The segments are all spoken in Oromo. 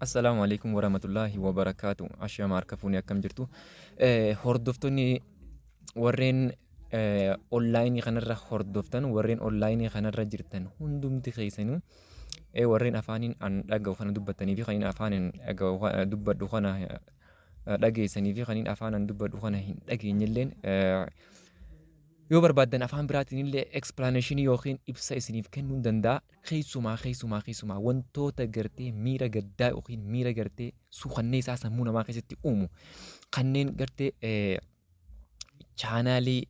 السلام عليكم ورحمة الله وبركاته. أشياء معركفوني أكم جرتو هردفتني ورين أونلاين خنرة هردفتن ورين أونلاين خنرة جرتن هندم تخيسنو ورين أفانين أن أجو خنا دبتني في خنين أفانين أجو دبت دخنا dhageessanii fi kaniin afaan dubbadhu kana hin dhageenyelleen yoo barbaadan afaan biraatiin illee explanation yookiin ibsa isiniif kennuu danda'a. Keessumaa wantoota gartee miira gaddaa yookiin miira gartee suuqannee isaa sammuu namaa keessatti uumu kanneen gartee chaanaalii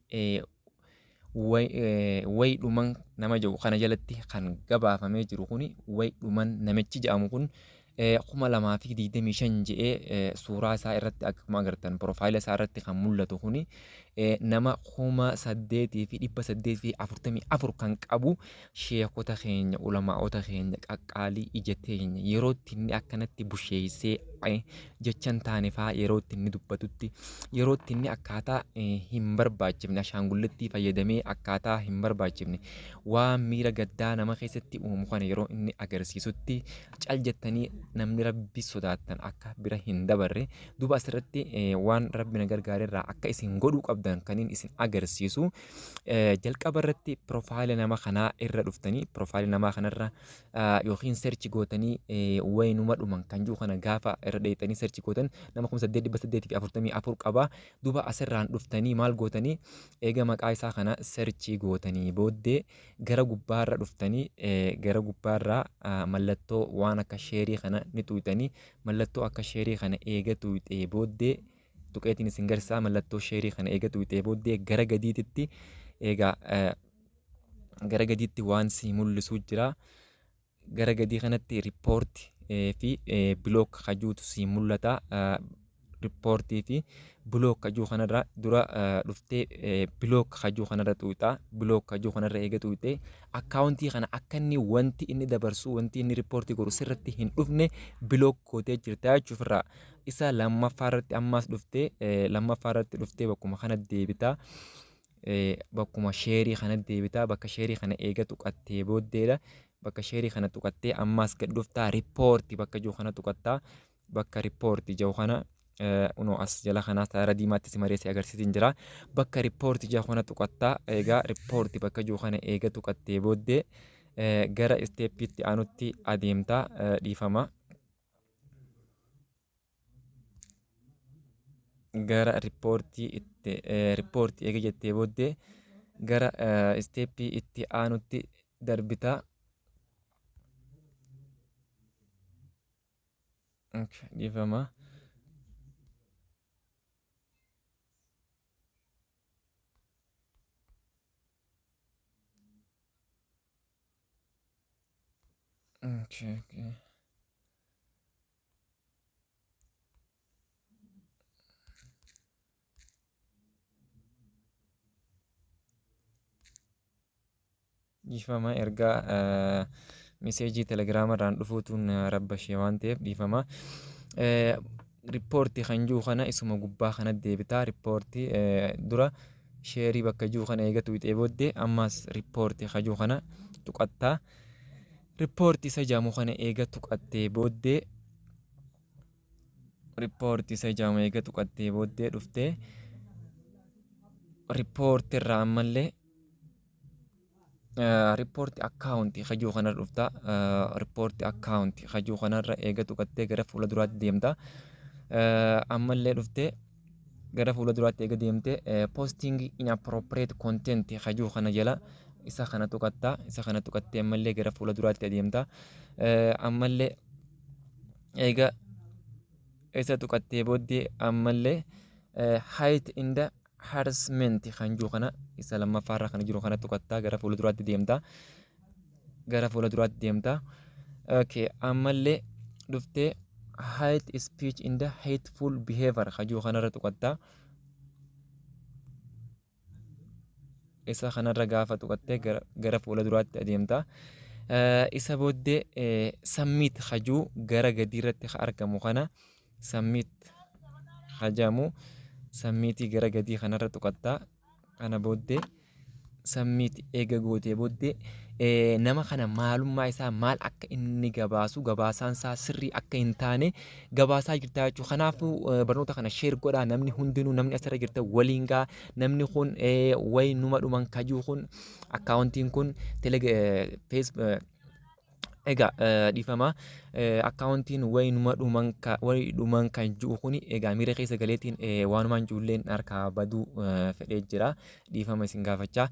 wayidhuman nama jedhu kana jalatti kan gabaafamee jiru kuni wayidhuman namichi jedhamu kun 2025 jedhee suuraa isaa irratti akkuma agartan profaayila isaa irratti kan mul'atu kuni nama 8,844 kan qabu sheekota keenya ulamaa'ota keenya qaqqaalii ija teenya yeroo itti inni akkanatti busheessee jechan taane fa'aa yeroo itti inni dubbatutti yeroo itti inni akkaataa hin barbaachifne ashaangulleettii fayyadamee akkaataa hin barbaachifne waan miira gaddaa nama keessatti uumu kana yeroo inni agarsiisutti cal jettanii namni rabbi sodaattan akka bira hin dabarre duuba asirratti waan rabbi na gargaareerraa akka isin godhuu qabdan kaniin isin agarsiisu jalqaba irratti profaayila nama kanaa irra dhuftanii profaayila namaa kanarra yookiin search gootanii wayinuma dhuman kan jiru kana gaafa irra dheetanii search gootan nama 8,844 qaba duuba asirraan dhuftanii maal gootanii eega maqaa isaa kana search gootanii booddee gara gubbaarra dhuftanii gara gubbaarraa mallattoo waan akka sheerii kana ni tuutanii mallattoo akka sheerii kana eega tuutee booddee tuqeetiin isin garsaa mallattoo sheerii kana eega tuutee booddee gara gadiititti eega gara gadiitti waan si mul'isuu jira gara gadii kanatti riippoorti fi bilook kajuutu si mul'ata riippoortii fi bilook kajuu kanarra dura dhuftee bilook kajuu kanarra tuuta bilook kajuu kanarra eega tuutee akkaawuntii kana akka inni wanti inni dabarsu wanti inni riippoortii godhu sirratti hin dhufne bilook gootee jirta jechuufirraa isa lammaffaarratti ammaas dhuftee lammaffaarratti dhuftee bakkuma kana deebita bakkuma sheerii kana deebita bakka sheerii kana eega tuqattee booddeedha bakka sheerii kana tuqattee ammaas gad dhuftaa riippoortii bakka jiru kana tuqattaa bakka riippoortii jiru kana unoo as jala kanaa taara diimaatti si mareessee agarsiisin jira bakka riippoortii jiru kana tuqattaa eegaa riippoortii bakka jiru kana eega tuqattee booddee gara isteeppiitti aanutti adeemtaa dhiifama gara riippoortii eega jettee booddee gara isteeppii itti aanutti darbitaa dhiifama okay. dhiifama ergaa meseejii telegiraamarraan dhufuutuun rabbashee waan ta'eef dhiifama riippoortii kan jiru kana isuma gubbaa kana deebitaa riippoortii dura sheerii bakka jiru kana eegatu wixee booddee ammaas riippoortii kan jiru kana tuqattaa riippoortii isa jaamu kana eega tuqattee booddee riippoortii isa jaamu eega tuqattee booddee dhuftee riippoortii irraa ammallee riippoortii akkaawuntii kajuu kanarra dhufta riippoortii akkaawuntii kajuu kanarra eega tuqattee gara fuula duraatti deemta ammallee dhuftee gara fuula duraatti eega deemtee posting inappropriate content kajuu kana jala isa kana tuqattee ammallee gara fuula duraatti adeemta ammallee eega isa tuqattee booddee ammallee height in the harassment kan jiru kana isa lammaffaarra kan jiru kana tuqattaa gara fuula duraatti deemta okay ammallee dhuftee hate speech in the hateful behavior kan jiru kanarra tuqattaa isa kanarra gaafa tuqattee gara fuula duraatti adeemta isa booddee submit kajuu gara gadiirratti argamu kana submit hajamu sammiitii gara gadii kanarra tuqattaa kana booddee Submit eega gootee booddee nama kana maalummaa isaa maal akka inni gabaasu gabaasaan isaa sirrii akka hin taane gabaasaa jirta jechuudha. Kanaafuu barnoota kana share godhaa namni hundinuu namni asirra jirta waliin gaa namni kun wayi numa dhuman kajuu kun akkaawuntiin kun Facebook egaa dhiifama akkaawuntiin wayinuma dhuman kan jiru kuni egaa miira keessa galeetiin waanumaan ijoolleen harkaa baduu fedhee jira dhiifama isin gaafachaa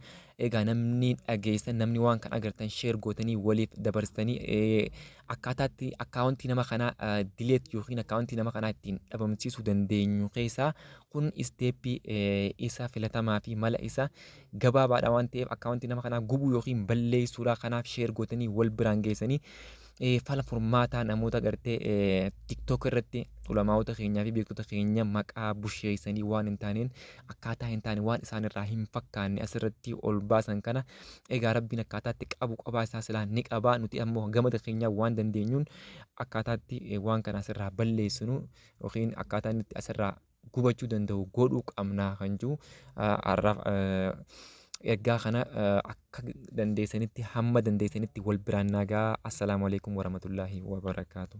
egaa namni dhageessan namni waan kan agartan sheer gootanii waliif dabarsitanii akkaataatti akkaawuntii nama kanaa dileet yookiin akkaawuntii nama kanaa ittiin dhabamsiisuu dandeenyu keessaa kun isteeppii isa filatamaa fi mala isa gabaabaadha waan ta'eef akkaawuntii nama kanaa gubuu yookiin balleessuudha kanaaf sheer gootanii wal biraan geessanii fala furmaataa namoota gartee TikTok irratti ulamaa'ota keenyaa fi beektota keenya maqaa busheessanii waan hin taaneen akkaataa hin taane waan isaan irraa hin fakkaanne asirratti ol baasan kana egaa rabbiin akkaataatti qabu qabaa isaa silaa ni qabaa nuti ammoo gamada keenyaa waan dandeenyuun akkaataatti waan kana asirraa balleessinu yookiin akkaataa inni asirraa gubachuu danda'u godhuu qabnaa kan jiru ergaa kana akka dandeessanitti hamma dandeessanitti wal biraan nagaa. Assalaamu alaikum warahmatullaahi wabarakaatu.